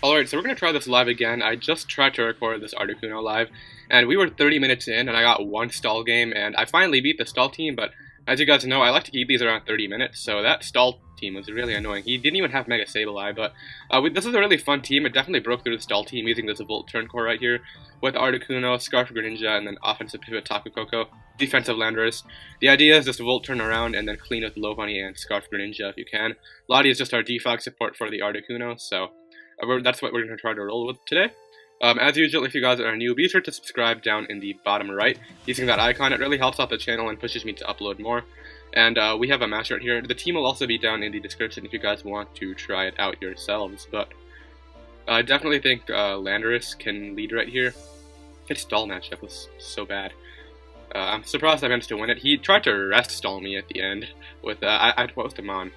Alright, so we're going to try this live again. I just tried to record this Articuno live, and we were 30 minutes in, and I got one stall game, and I finally beat the stall team, but as you guys know, I like to keep these around 30 minutes, so that stall team was really annoying. He didn't even have Mega Sableye, but this is a really fun team. It definitely broke through the stall team using this Volt Turn Core right here, with Articuno, Scarf Greninja, and then offensive pivot Tapu Koko, defensive Landorus. The idea is just Volt Turn around and then clean with Lopunny and Scarf Greninja if you can. Lottie is just our defog support for the Articuno, so that's what we're going to try to roll with today. As usual, if you guys are new, be sure to subscribe down in the bottom right using that icon. It really helps out the channel and pushes me to upload more. And we have a match right here. The team will also be down in the description if you guys want to try it out yourselves. But I definitely think Landorus can lead right here. His stall matchup was so bad. I'm surprised I managed to win it. He tried to rest stall me at the end with what was him on?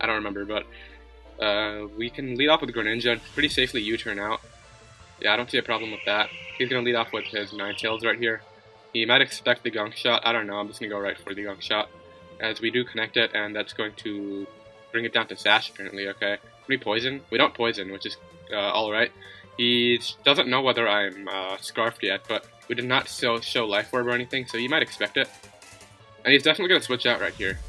I don't remember, but we can lead off with Greninja and pretty safely U-turn out. Yeah, I don't see a problem with that. He's going to lead off with his Ninetales right here. He might expect the Gunk Shot. I don't know. I'm just going to go right for the Gunk Shot. As we do connect it, and that's going to bring it down to Sash, apparently. Okay. We poison? We don't poison, which is alright. He doesn't know whether I'm Scarfed yet, but we did not show Life Orb or anything, so you might expect it. And he's definitely going to switch out right here.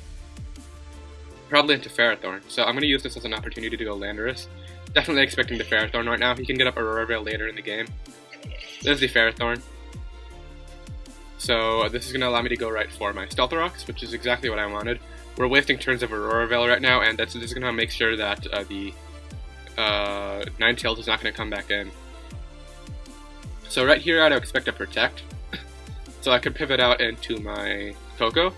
Probably into Ferrothorn. So I'm going to use this as an opportunity to go Landorus. Definitely expecting the Ferrothorn right now. He can get up Aurora Veil later in the game. There's the Ferrothorn. So this is going to allow me to go right for my Stealth Rocks, which is exactly what I wanted. We're wasting turns of Aurora Veil right now, and this is going to make sure that the Ninetales is not going to come back in. So right here I'd expect a Protect. So I could pivot out into my Koko.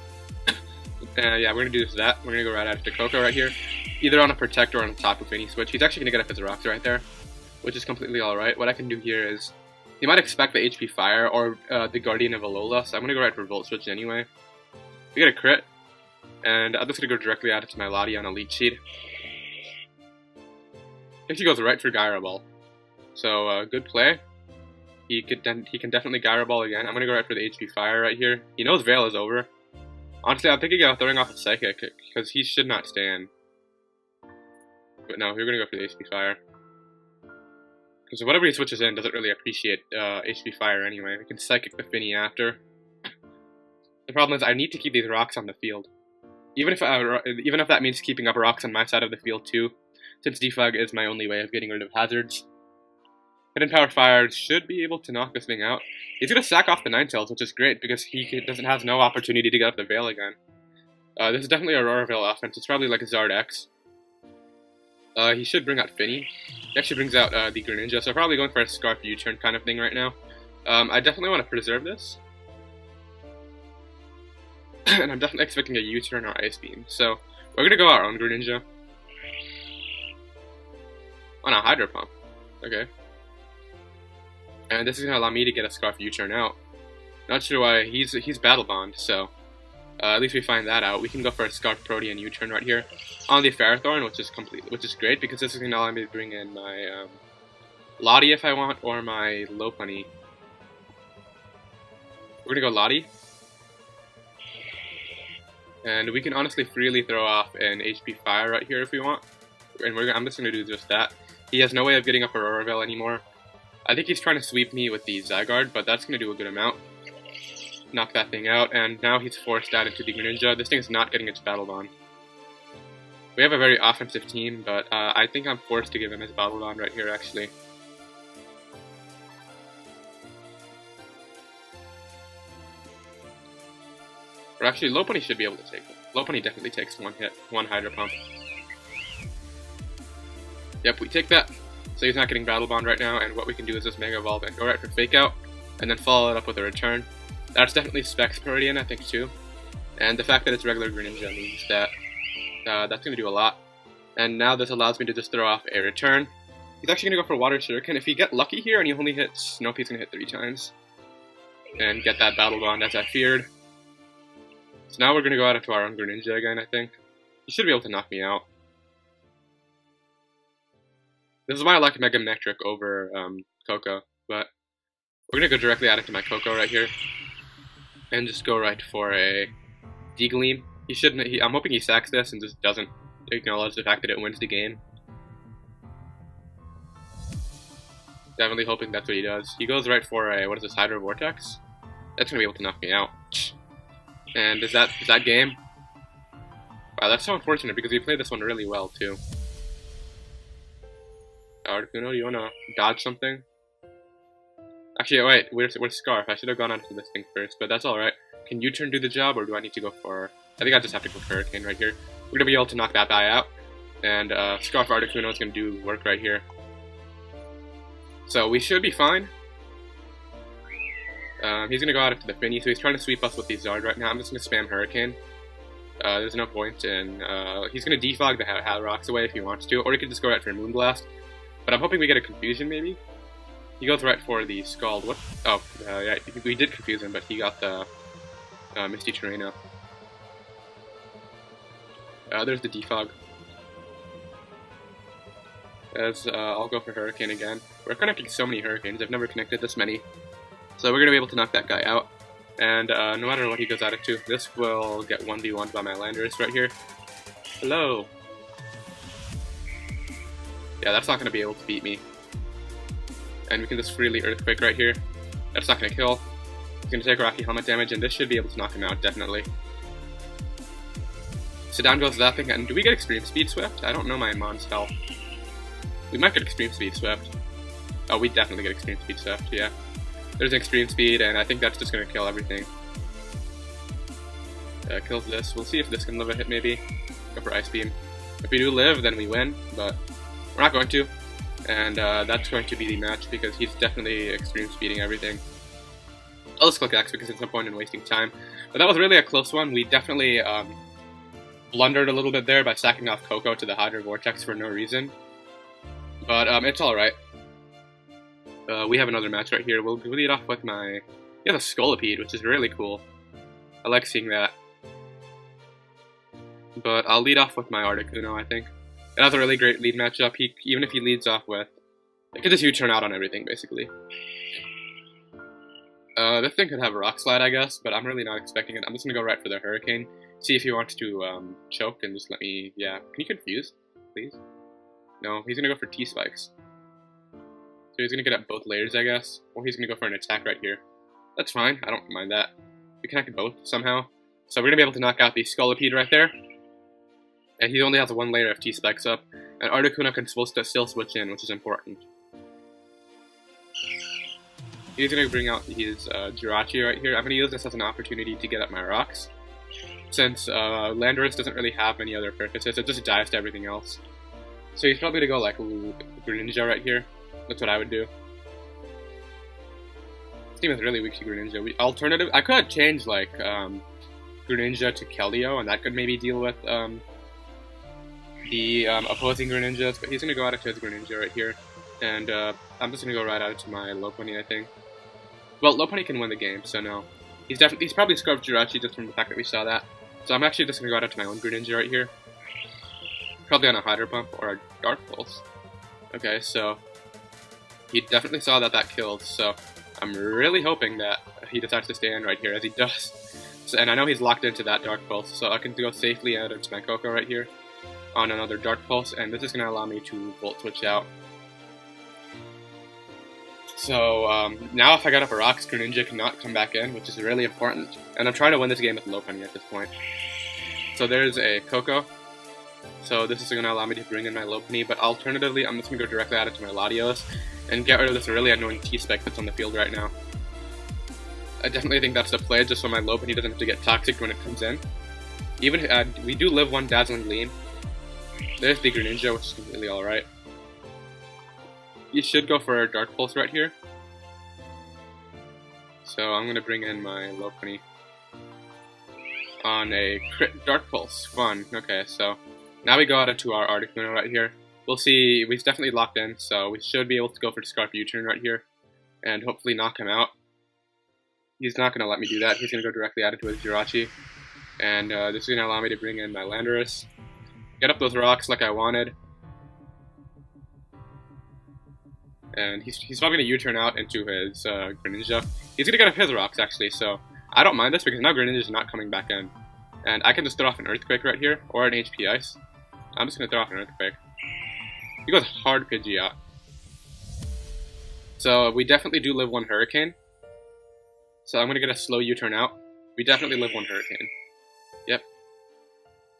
Yeah, we're going to do that. We're going to go right after Koko right here. Either on a Protect or on top of any switch. He's actually going to get up his rocks right there, which is completely alright. What I can do here is, you might expect the HP Fire or the Guardian of Alola, so I'm going to go right for Volt Switch anyway. We get a crit, and I'm just going to go directly out to my Lottie on Elite Sheet. I think he goes right for Gyro Ball. So, good play. He can definitely Gyro Ball again. I'm going to go right for the HP Fire right here. He knows Veil is over. Honestly, I'm thinking of throwing off a Psychic, because he should not stand. But no, we're going to go for the HP Fire. Because whatever he switches in doesn't really appreciate HP Fire anyway. We can Psychic the Finny after. The problem is I need to keep these rocks on the field. Even if that means keeping up rocks on my side of the field too, since Defog is my only way of getting rid of hazards. Hidden Power Fire should be able to knock this thing out. He's going to sack off the Ninetales, which is great because he has no opportunity to get up the Veil again. This is definitely Aurora Veil offense. It's probably like a Zard X. He should bring out Finny. He actually brings out the Greninja, so probably going for a Scarf U-turn kind of thing right now. I definitely want to preserve this. And I'm definitely expecting a U-turn or Ice Beam. So, we're going to go our own Greninja. On a Hydro Pump. Okay. And this is going to allow me to get a Scarf U-turn out. Not sure why. He's Battle Bond, so at least we find that out. We can go for a Scarf Protean U-turn right here on the Ferrothorn, which is great because this is going to allow me to bring in my Lottie if I want, or my Lopunny. We're going to go Lottie. And we can honestly freely throw off an HP Fire right here if we want. And I'm just going to do just that. He has no way of getting up Aurora Veil anymore. I think he's trying to sweep me with the Zygarde, but that's going to do a good amount. Knock that thing out, and now he's forced out into the Greninja. This thing's not getting its Battle Bond. We have a very offensive team, but I think I'm forced to give him his Battle Bond right here, actually. Or actually, Lopunny should be able to take it. Lopunny definitely takes one hit, one Hydro Pump. Yep, we take that. So he's not getting Battle Bond right now, and what we can do is just Mega Evolve and go right for Fake Out, and then follow it up with a Return. That's definitely Specs Protean, I think, too. And the fact that it's regular Greninja means that that's going to do a lot. And now this allows me to just throw off a Return. He's actually going to go for Water Shuriken. If he get lucky here and he only hits, nope, he's going to hit 3 times. And get that Battle Bond as I feared. So now we're going to go out into our own Greninja again, I think. He should be able to knock me out. This is why I like Mega Metric over Koko, but we're going to go directly out into my Koko right here. And just go right for a D-Gleam. I'm hoping he sacks this and just doesn't acknowledge the fact that it wins the game. Definitely hoping that's what he does. He goes right for a, what is this, Hydro Vortex? That's gonna be able to knock me out. And is that game? Wow, that's so unfortunate because we played this one really well too. Articuno, do you wanna dodge something? Actually, wait, where's Scarf? I should have gone onto this thing first, but that's alright. Can U-turn do the job, or do I need to go for... I think I just have to go for Hurricane right here. We're gonna be able to knock that guy out, and Scarf Articuno is gonna do work right here. So we should be fine. He's gonna go out into the Finny, so he's trying to sweep us with the Zard right now. I'm just gonna spam Hurricane. There's no point in... he's gonna defog the Heatrans away if he wants to, or he could just go right for Moonblast. But I'm hoping we get a Confusion, maybe? He goes right for the Scald. What? Oh, yeah, we did confuse him, but he got the Misty Terrain up. There's the defog. I'll go for Hurricane again. We're connecting so many Hurricanes, I've never connected this many. So we're going to be able to knock that guy out. And no matter what he goes out to, this will get 1v1'd by my Landorus right here. Hello! Yeah, that's not going to be able to beat me. And we can just freely Earthquake right here. That's not going to kill. He's going to take Rocky Helmet damage, and this should be able to knock him out, definitely. So down goes that thing, and do we get Extreme Speed Swift? I don't know my Mon's health. We might get Extreme Speed Swift. Oh, we definitely get Extreme Speed Swift, yeah. There's Extreme Speed, and I think that's just going to kill everything. Kills this. We'll see if this can live a hit, maybe. Go for Ice Beam. If we do live, then we win, but we're not going to. And that's going to be the match because he's definitely extreme speeding everything. I'll just click X because there's no point in wasting time. But that was really a close one. We definitely blundered a little bit there by sacking off Coco to the Hydro Vortex for no reason. But it's alright. We have another match right here. We'll lead off with my... He has a Scolipede, which is really cool. I like seeing that. But I'll lead off with my Articuno, I think. It has a really great lead matchup. Even if he leads off with... It could just U-turn out on everything, basically. This thing could have a Rock Slide, I guess, but I'm really not expecting it. I'm just gonna go right for the Hurricane. See if he wants to choke and just let me... Yeah. Can you confuse, please? No, he's gonna go for T-Spikes. So he's gonna get up both layers, I guess. Or he's gonna go for an attack right here. That's fine, I don't mind that. We connected both, somehow. So we're gonna be able to knock out the Scolipede right there. And he only has one layer of T-Specs up, and Articuno can still switch in, which is important. He's going to bring out his Jirachi right here. I'm going to use this as an opportunity to get up my rocks. Since Landorus doesn't really have any other purposes, it just dives to everything else. So he's probably going to go like Greninja right here. That's what I would do. This team is really weak to Greninja. Alternative, I could change like Greninja to Keldeo, and that could maybe deal with the opposing Greninjas, but he's going to go out into his Greninja right here, and I'm just going to go right out into my Lopunny, I think. Well, Lopunny can win the game, so no. He's probably Scarf Jirachi just from the fact that we saw that. So I'm actually just going to go out into my own Greninja right here. Probably on a Hydro Pump or a Dark Pulse. Okay, so he definitely saw that killed, so I'm really hoping that he decides to stay in right here, as he does. So, and I know he's locked into that Dark Pulse, so I can go safely out into my Coco right here on another Dark Pulse, and this is going to allow me to Volt Switch out. So now if I got up a Rocks, Greninja cannot come back in, which is really important. And I'm trying to win this game with Lopunny at this point. So there's a Coco. So this is going to allow me to bring in my Lopunny, but alternatively I'm just going to go directly out into my Latios and get rid of this really annoying T-Spec that's on the field right now. I definitely think that's the play, just so my Lopunny doesn't have to get toxic when it comes in. Even we do live one Dazzling Gleam. There's the Greninja, which is completely alright. You should go for a Dark Pulse right here. So I'm going to bring in my Lopunny on a crit Dark Pulse. Fun. Okay, so now we go out into our Articuno right here. We'll see, we've definitely locked in, so we should be able to go for Scarf U-turn right here and hopefully knock him out. He's not going to let me do that. He's going to go directly out into his Jirachi. And this is going to allow me to bring in my Landorus. Get up those rocks like I wanted. And he's probably going to U-turn out into his Greninja. He's going to get up his rocks, actually, so I don't mind this because now Greninja's not coming back in. And I can just throw off an Earthquake right here, or an HP Ice. I'm just going to throw off an Earthquake. He goes hard Pidgeot. So we definitely do live one Hurricane. So I'm going to get a slow U-turn out. We definitely live one Hurricane. Yep.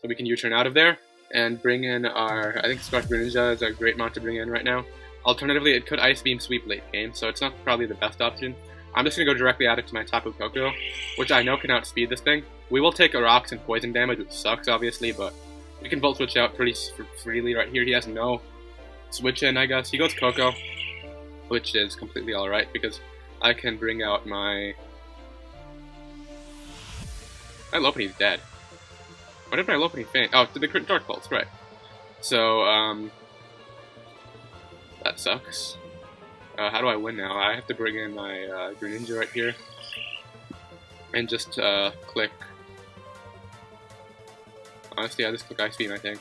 So we can U-turn out of there and bring in our... I think Scarf Greninja is a great mod to bring in right now. Alternatively, it could Ice Beam Sweep late game, so it's not probably the best option. I'm just going to go directly at it to my Tapu Koko, which I know can outspeed this thing. We will take a Rocks and Poison damage, which sucks, obviously, but we can Volt Switch out pretty freely right here. He has no switch in, I guess. He goes Koko, which is completely alright, because I can bring out my... My Lopunny's dead. What did my Lopunny faint? Oh, did the crit Dark Pulse, right. So, that sucks. How do I win now? I have to bring in my Greninja right here. And just click... Honestly, I just click Ice Beam, I think.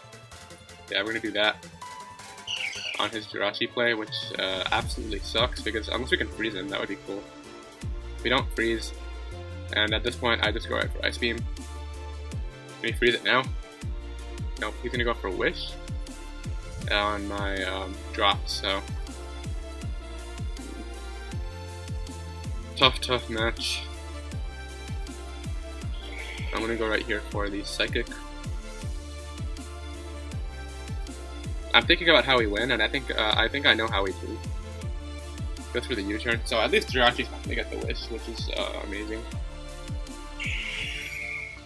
Yeah, we're gonna do that on his Jirachi play, which absolutely sucks, because unless we can freeze him, that would be cool. We don't freeze, and at this point, I just go right for Ice Beam. Can he freeze it now? Nope, he's gonna go for Wish on my drop, so... Tough match. I'm gonna go right here for the Psychic. I'm thinking about how we win, and I think I know how we do. Go through the U-turn. So at least Jirachi's not gonna get the Wish, which is amazing.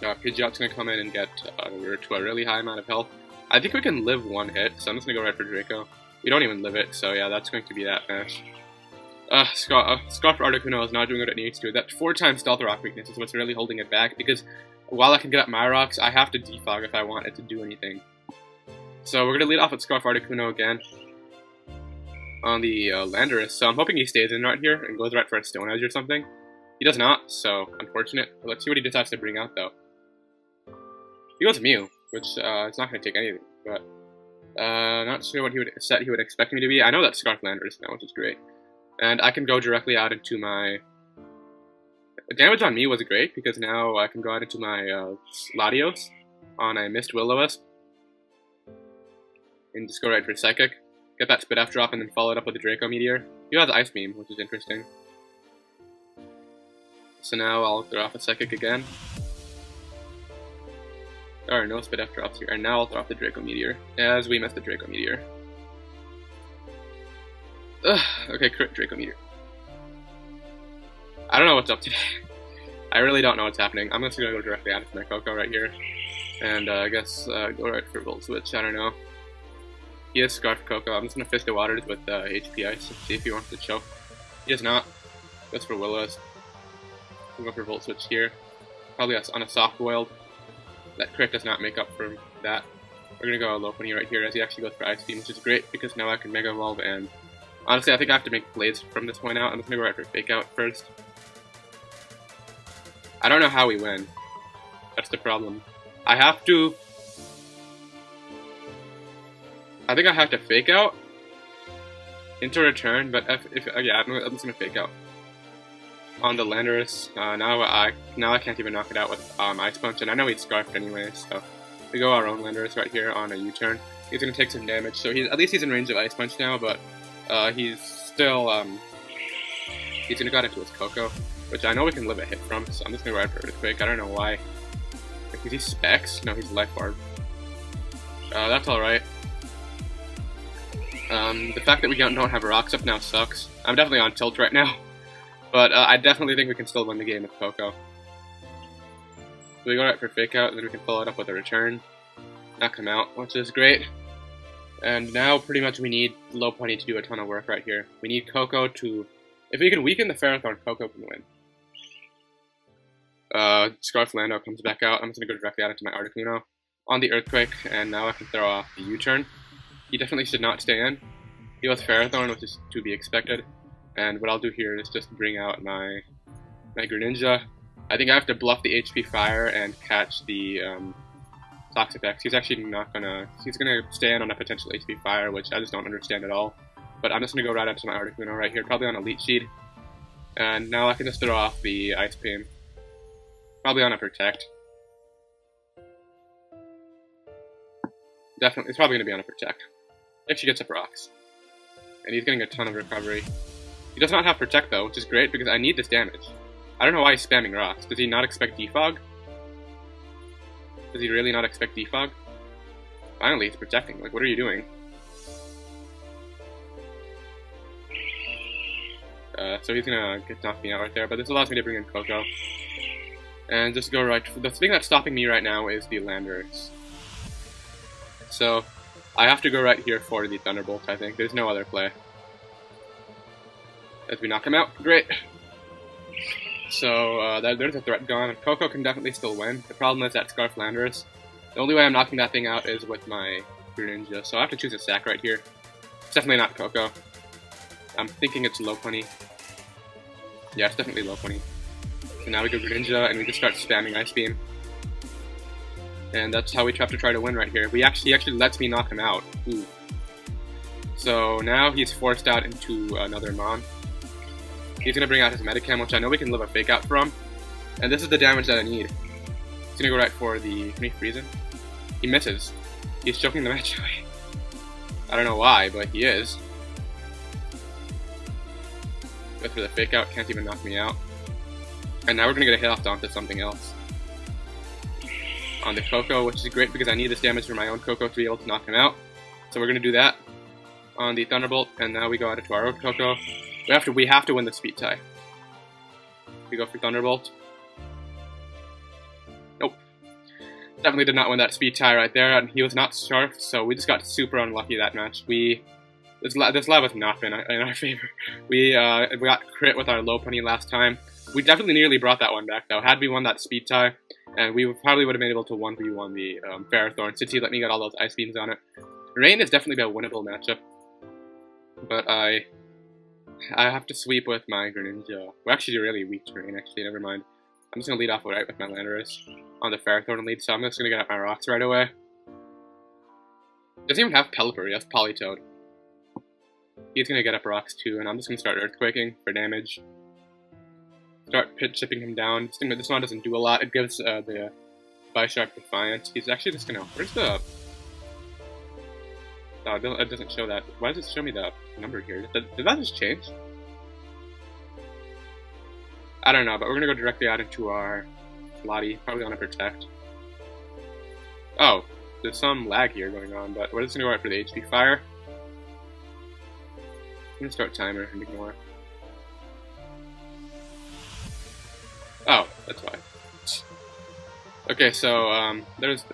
Pidgeot's gonna come in and get to a really high amount of health. I think we can live one hit, so I'm just gonna go right for Draco. We don't even live it, so yeah, that's going to be that match. Scarf Articuno is not doing what it needs to. That 4x Stealth Rock weakness is what's really holding it back, because while I can get up my rocks, I have to defog if I want it to do anything. So we're going to lead off with Scarf Articuno again on the Landorus, so I'm hoping he stays in right here and goes right for a Stone Edge or something. He does not, so unfortunate. But let's see what he decides to bring out, though. He goes Mew, which is not going to take anything, but not sure what he would expect me to be. I know that's Scarf Landorus now, which is great. And I can go directly out into my... Damage on me was great, because now I can go out into my Latios on a Mist Will-O-Wisp. And just go right for Psychic. Get that Spit F drop and then follow it up with a Draco Meteor. He has Ice Beam, which is interesting. So now I'll throw off a Psychic again. There are no Spit F drops here, and now I'll throw off the Draco Meteor, as we missed the Draco Meteor. Ugh, okay, crit Draco Meteor. I don't know what's up today. I really don't know what's happening. I'm just gonna go directly out of my Koko right here. And I guess go right for Volt Switch, I don't know. He has Scarf Koko. I'm just gonna Fist of Waters with HP Ice to see if he wants to choke. He does not. Goes for Willows. We'll go for Volt Switch here. Probably on a Soft Boiled. That crit does not make up for that. We're gonna go Lopunny right here as he actually goes for Ice Beam, which is great because now I can Mega Evolve, and honestly I think I have to make Blades from this point out. I'm just gonna go right for Fake Out first. I don't know how we win. That's the problem. I think I have to Fake Out into return, but yeah, I'm just gonna Fake Out on the Landorus. Now I can't even knock it out with Ice Punch, and I know he's Scarfed anyway, so we go our own Landorus right here on a U-turn. He's gonna take some damage, so at least he's in range of Ice Punch now, but he's still he's gonna go into his Koko, which I know we can live a hit from, so I'm just gonna ride for Earthquake. I don't know why. Is he Specs? No, he's Life Orb. That's alright. The fact that we don't have rocks up now sucks. I'm definitely on tilt right now, but I definitely think we can still win the game with Koko. So we go right for Fake Out, and then we can follow it up with a return. Knock him out, which is great. And now pretty much we need Lopunny to do a ton of work right here. We need Koko to... If we can weaken the Ferrothorn, Koko can win. Scarf Lando comes back out. I'm just going to go directly out into my Articuno on the Earthquake, and now I can throw off the U-turn. He definitely should not stay in. He goes Ferrothorn, which is to be expected. And what I'll do here is just bring out my Greninja. I think I have to bluff the HP Fire and catch the Toxapex. He's actually not gonna... He's gonna stay in on a potential HP Fire, which I just don't understand at all. But I'm just gonna go right up to my Articuno right here, probably on a Leech Seed. And now I can just throw off the Ice Beam. Probably on a Protect. Definitely, it's probably gonna be on a Protect. If she gets up rocks. And he's getting a ton of recovery. He does not have Protect though, which is great because I need this damage. I don't know why he's spamming rocks. Does he not expect Defog? Does he really not expect Defog? Finally, he's protecting. Like, what are you doing? So he's gonna knock me out right there, but this allows me to bring in Coco. And just go right. The thing that's stopping me right now is the Landers. So I have to go right here for the Thunderbolt, I think. There's no other play. As we knock him out. Great. So there's a threat gone. Coco can definitely still win. The problem is that Scarf Landers. The only way I'm knocking that thing out is with my Greninja, so I have to choose a sack right here. It's definitely not Coco. I'm thinking it's Lopunny. Yeah, it's definitely Lopunny. So now we go Greninja, and we just start spamming Ice Beam. And that's how we have to try to win right here. He actually lets me knock him out. Ooh. So now he's forced out into another Mon. He's going to bring out his Medicam, which I know we can live a Fake Out from. And this is the damage that I need. He's going to go right for the... Can he freeze him? He misses. He's choking the match away. I don't know why, but he is. Go for the Fake Out, can't even knock me out. And now we're going to get a hit off onto something else. On the Coco, which is great because I need this damage for my own Coco to be able to knock him out. So we're going to do that on the Thunderbolt, and now we go out into our own Coco. We have to win the speed tie. We go for Thunderbolt. Nope. Definitely did not win that speed tie right there, and he was not sharp, so we just got super unlucky that match. This lab has not been in our favor. We got crit with our Lopunny last time. We definitely nearly brought that one back though. Had we won that speed tie, and we probably would have been able to 1v1 the Ferrothorn since he let me get all those Ice Beams on it. Rain is definitely a winnable matchup, but I have to sweep with my Greninja. We're actually really weak to Rain, actually, never mind. I'm just going to lead off right with my Landorus on the Ferrothorn lead, so I'm just going to get up my rocks right away. Doesn't even have Pelipper, he has Politoed. He's going to get up rocks too, and I'm just going to start Earthquaking for damage. Start pit chipping him down. This one doesn't do a lot. It gives the Bisharp Defiant. He's actually just going to... Where's the... Oh, it doesn't show that. Why does it show me the number here? Did that just change? I don't know, but we're going to go directly out into our Lottie, probably on a Protect. Oh, there's some lag here going on, but we're just going to go right for the HP Fire. I'm going to start timer and ignore. Oh, that's why. Okay, so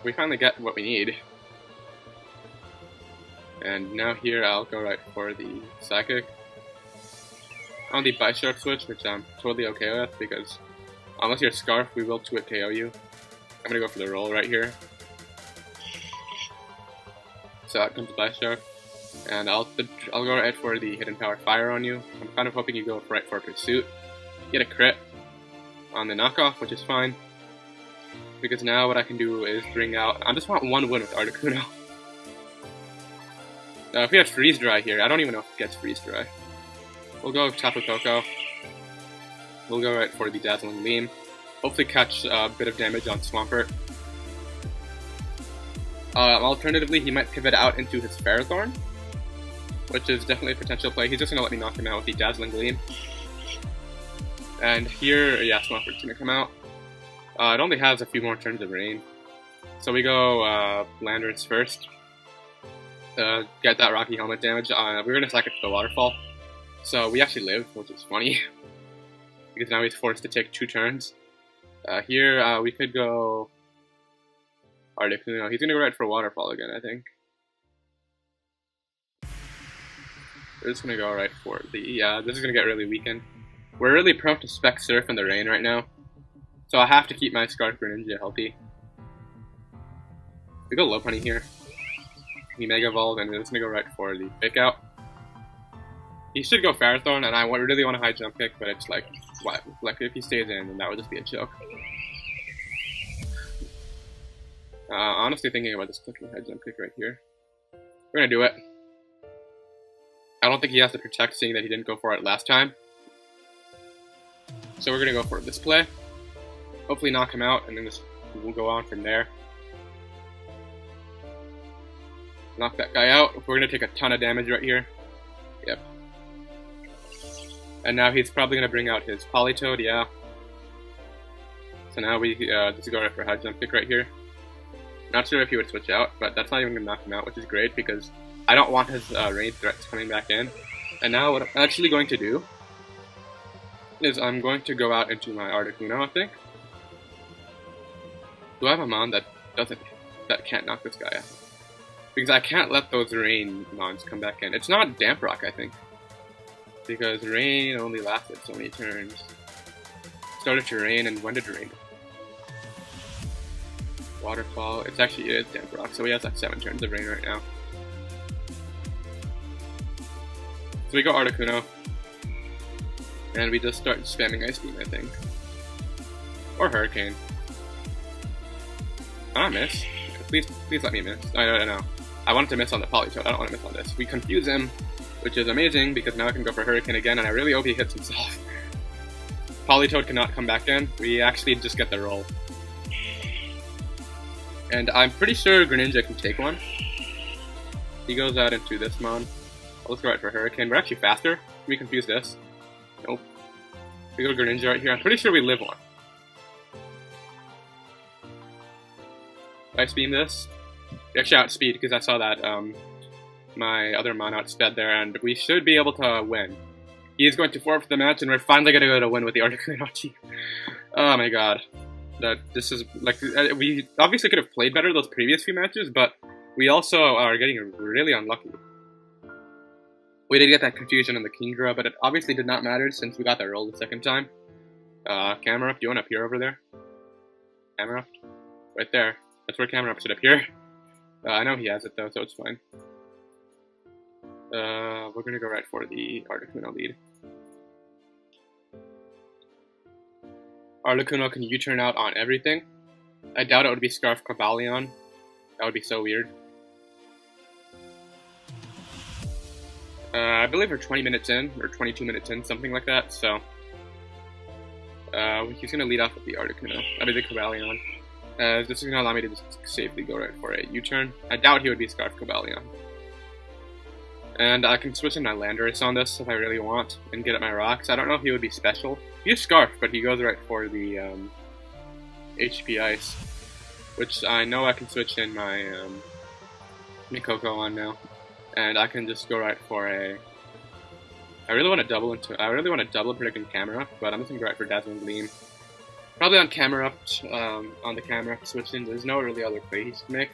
we finally get what we need. And now here I'll go right for the Psychic. On the Bisharp switch, which I'm totally okay with, because unless you're Scarf, we will 2-hit KO you. I'm gonna go for the roll right here. So out comes the Bisharp. And I'll go right for the Hidden Power Fire on you. I'm kind of hoping you go right for Pursuit. Get a crit on the knockoff, which is fine. Because now what I can do is bring out... I just want one win with Articuno. If we had Freeze Dry here, I don't even know if it gets Freeze Dry. We'll go Tapu Koko. We'll go right for the Dazzling Gleam. Hopefully catch a bit of damage on Swampert. Alternatively, he might pivot out into his Ferrothorn, which is definitely a potential play. He's just going to let me knock him out with the Dazzling Gleam. And here, yeah, Swampert's going to come out. It only has a few more turns of Rain. So we go Landorus first. Get that Rocky Helmet damage. We're going to sack it to the Waterfall. So we actually live, which is funny. Because now he's forced to take 2 turns. Here, we could go... Articuno. He's going to go right for Waterfall again, I think. We're just going to go right for the... Yeah, this is going to get really weakened. We're really prone to Spec Surf in the Rain right now. So I have to keep my Scarf Greninja healthy. We go Lopunny here. He Mega Evolve, and we're just going to go right for the Fake Out. He should go Ferrothorn, and I really want a high jump kick, but it's like, what? Like, if he stays in, then that would just be a joke. Honestly thinking about this clicking high jump kick right here. We're gonna do it. I don't think he has to protect, seeing that he didn't go for it last time. So we're gonna go for this play. Hopefully knock him out, and then we'll go on from there. Knock that guy out. We're gonna take a ton of damage right here. Yep. And now he's probably going to bring out his Politoed, yeah. So now we just go right for a high jump kick right here. Not sure if he would switch out, but that's not even going to knock him out, which is great because I don't want his range threats coming back in. And now what I'm actually going to do is I'm going to go out into my Articuno, I think. Do I have a Mon that can't knock this guy out? Because I can't let those rain Mons come back in. It's not Damp Rock, I think. Because rain only lasted so many turns. Started to rain, and when did it rain? Waterfall. It is Damp Rock, so he has like 7 turns of rain right now. So we go Articuno. And we just start spamming Ice Beam, I think. Or Hurricane. I miss. Please let me miss. I know. I wanted to miss on the Politoed. I don't want to miss on this. We confuse him, which is amazing because now I can go for Hurricane again, and I really hope he hits himself. Politoed cannot come back in. We actually just get the roll. And I'm pretty sure Greninja can take one. He goes out into this Mon. Let's go right for Hurricane. We're actually faster. Can we confuse this? Nope. We go Greninja right here. I'm pretty sure we live one. Ice Beam this. We actually outspeed because I saw that my other Mon outsped there, and we should be able to win. He is going to forfeit the match, and we're finally going to go to win with the Articuno team. Oh my god. This is, like, we obviously could have played better those previous few matches, but we also are getting really unlucky. We did get that confusion in the Kingdra, but it obviously did not matter since we got that roll the second time. Camera up, do you want to appear over there? Camera up? Right there. That's where Camera up should appear. I know he has it though, so it's fine. We're gonna go right for the Articuno lead. Articuno can U-turn out on everything. I doubt it would be Scarf Cobalion. That would be so weird. I believe we're 20 minutes in, or 22 minutes in, something like that, so... he's gonna lead off with the Articuno. That'll be the Cobalion. This is gonna allow me to just safely go right for a U-turn. I doubt he would be Scarf Cobalion. And I can switch in my Landorus on this if I really want, and get at my rocks. I don't know if he would be special. He is Scarf, but he goes right for the HP Ice, which I know I can switch in my Nikoko on now, and I can just go right for a. I really want to double predict camera, but I'm just gonna go right for Dazzling Gleam. Probably on camera up, on the camera up switch in. There's no really other play he should make.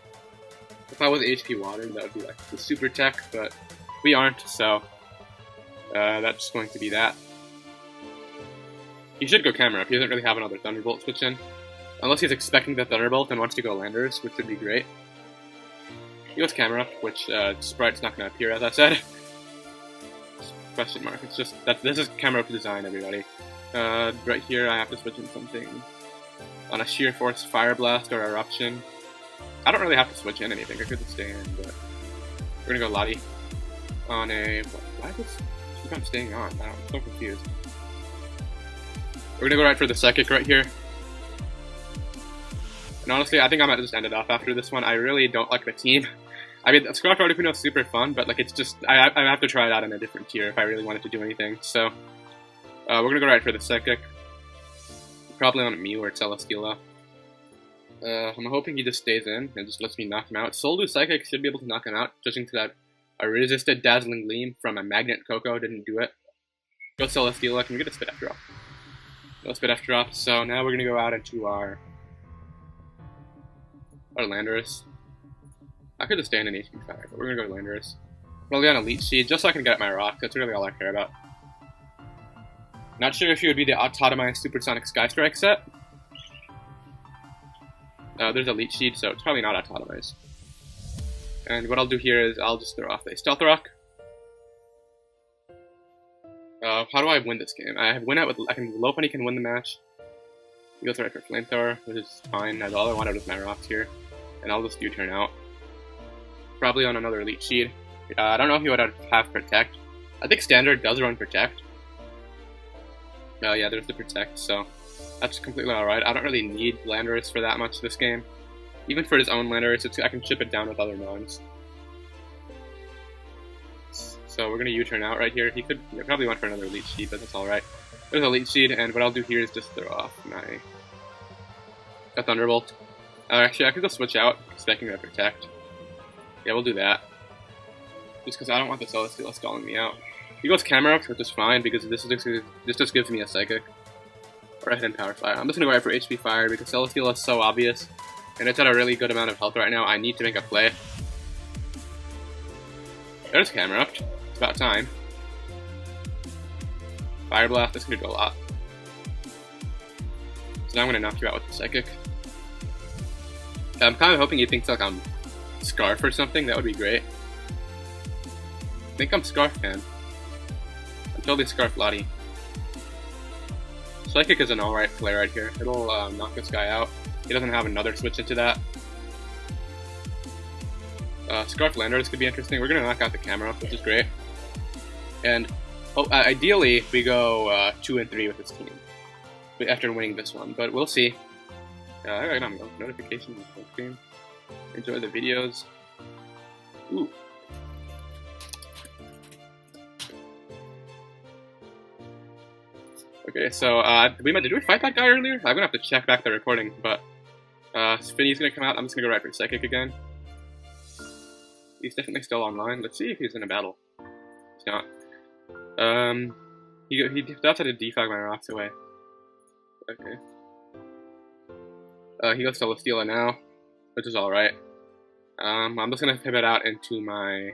If I was HP Water, that would be like the super tech, but we aren't, so that's going to be that. He should go camera up. He doesn't really have another Thunderbolt switch in. Unless he's expecting the Thunderbolt and wants to go Landorus, which would be great. He goes camera up, which Sprite's not going to appear, as I said. Question mark. It's just, this is camera up design, everybody. Right here, I have to switch in something. On a Sheer Force Fire Blast or Eruption. I don't really have to switch in anything. I could just stay in, but we're going to go Lottie. On a... Why does keep on staying on? I'm so confused. We're gonna go right for the Psychic right here. And honestly, I think I might just end it off after this one. I really don't like the team. I mean, Scarf Articuno is super fun, but like it's just... I have to try it out in a different tier if I really wanted to do anything. So, we're gonna go right for the Psychic. Probably on a Mew or Celesteela. I'm hoping he just stays in and just lets me knock him out. Soldu Psychic should be able to knock him out, judging to that a resisted Dazzling Gleam from a Magnet Coco didn't do it. Go Celesteela, can we get a Spit F drop? No Spit F drop, so now we're gonna go out into our Landorus. I could just stay in an HP Fire, but we're gonna go Landorus. Probably on a Leech Seed, just so I can get at my rock. That's really all I care about. Not sure if he would be the Autotomized Supersonic Sky Strike set. There's a Leech Seed, so it's probably not Autotomized. And what I'll do here is I'll just throw off a Stealth Rock. How do I win this game? I can Lopunny can win the match. He goes right for Flamethrower, which is fine. That's all I wanted with my rocks here. And I'll just U-turn out. Probably on another Leech Seed. I don't know if he would have Protect. I think Standard does run Protect. Yeah, there's the Protect, so that's completely alright. I don't really need Landorus for that much this game. Even for his own Landorus, I can chip it down with other Mons. So we're going to U-turn out right here. He could probably went for another Elite Seed, but that's alright. There's Elite Seed, and what I'll do here is just throw off my Thunderbolt. Actually, I could go switch out, expecting to protect. Yeah, we'll do that. Just because I don't want the Celesteela stalling me out. He goes Camera Up, which is fine, because this just gives me a Psychic. Or a Hidden Power Fire. I'm just going to go right for HP Fire, because Celesteela is so obvious. And it's at a really good amount of health right now. I need to make a play. There's Camera Up. It's about time. Fire Blast, this could do a lot. So now I'm going to knock you out with the Psychic. I'm kind of hoping he thinks like I'm Scarf or something. That would be great. I think I'm Scarf, man. I'm totally Scarf Lottie. Psychic is an alright play right here. It'll knock this guy out. He doesn't have another switch into that. Scarf Landers could be interesting. We're going to knock out the Camera, which is great. And ideally, we go 2 and 3 with this team after winning this one, but we'll see. I got notifications on the screen. Enjoy the videos. Ooh. Okay, so did we fight that guy earlier? I'm gonna have to check back the recording, but Spinny's gonna come out. I'm just gonna go right for Psychic again. He's definitely still online. Let's see if he's in a battle. He's not. He that's how to defog my rocks away. Okay. He goes Celesteela now, which is alright. I'm just gonna pivot out into my...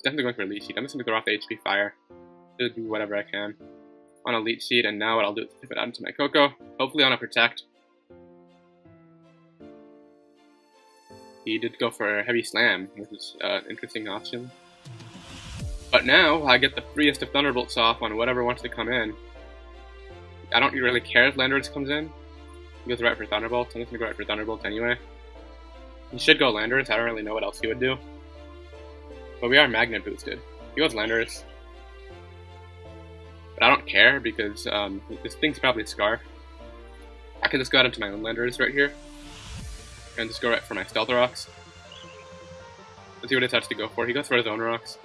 Definitely going for Elite Seed. I'm just gonna throw off the HP Fire. Just do whatever I can on Elite Seed, and now what I'll do is pivot out into my Coco. Hopefully on a Protect. He did go for a Heavy Slam, which is an interesting option. But now I get the freest of Thunderbolts off on whatever wants to come in. I don't really care if Landorus comes in. He goes right for Thunderbolts. I'm just gonna go right for Thunderbolts anyway. He should go Landorus. I don't really know what else he would do. But we are Magnet boosted. He goes Landorus. But I don't care because this thing's probably Scarf. I can just go out into my own Landorus right here. And just go right for my Stealth Rocks. Let's see what it has to go for. He goes for his own rocks.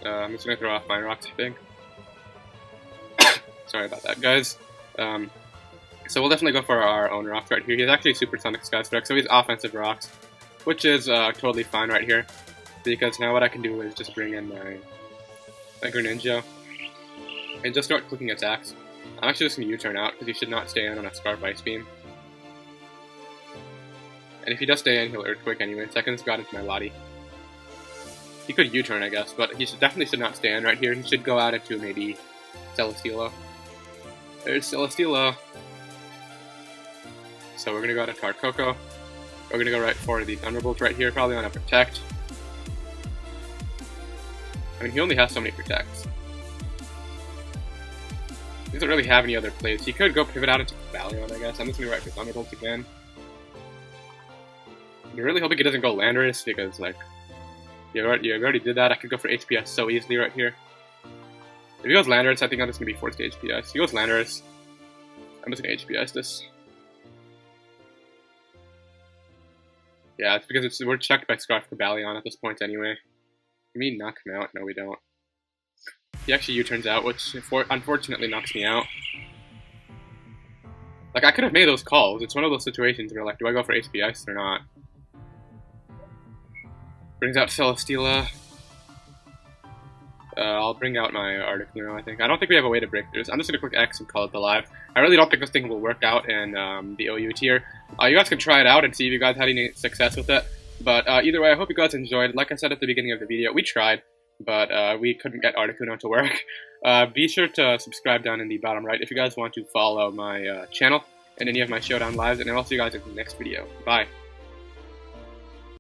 I'm just gonna throw off my rocks, I think. Sorry about that, guys. So we'll definitely go for our own rocks right here. He's actually Supersonic Sky Strike, so he's offensive rocks, which is totally fine right here. Because now what I can do is just bring in my Greninja and just start clicking attacks. I'm actually just going to U-turn out because he should not stay in on a Scarf Ice Beam. And if he does stay in, he'll Earthquake anyway. Second got into my Lottie. He could U-turn, I guess, but he definitely should not stay in right here. He should go out into maybe Celesteela. There's Celesteela. So we're going to go out into our Coco. We're going to go right for the Thunderbolt right here, probably on a Protect. I mean, he only has so many Protects. He doesn't really have any other plays. He could go pivot out into Valion, I guess. I'm just going to go right for Thunderbolt again. I'm really hoping he doesn't go Landorus, because, like, you already did that. I could go for HPS so easily right here. If he goes Landorus, I think I'm just going to be forced to HPS. If he goes Landorus, I'm just going to HPS this. Yeah, it's because we're checked by Scarf Cobalion at this point anyway. We mean knock him out? No, we don't. He actually U-turns out, which unfortunately knocks me out. Like, I could have made those calls. It's one of those situations where, like, do I go for HPS or not? Brings out Celesteela. I'll bring out my Articuno, I think. I don't think we have a way to break through this. I'm just going to click X and call it the live. I really don't think this thing will work out in the OU tier. You guys can try it out and see if you guys had any success with it. But either way, I hope you guys enjoyed. Like I said at the beginning of the video, we tried, but we couldn't get Articuno to work. Be sure to subscribe down in the bottom right if you guys want to follow my channel and any of my Showdown lives, and I'll see you guys in the next video. Bye.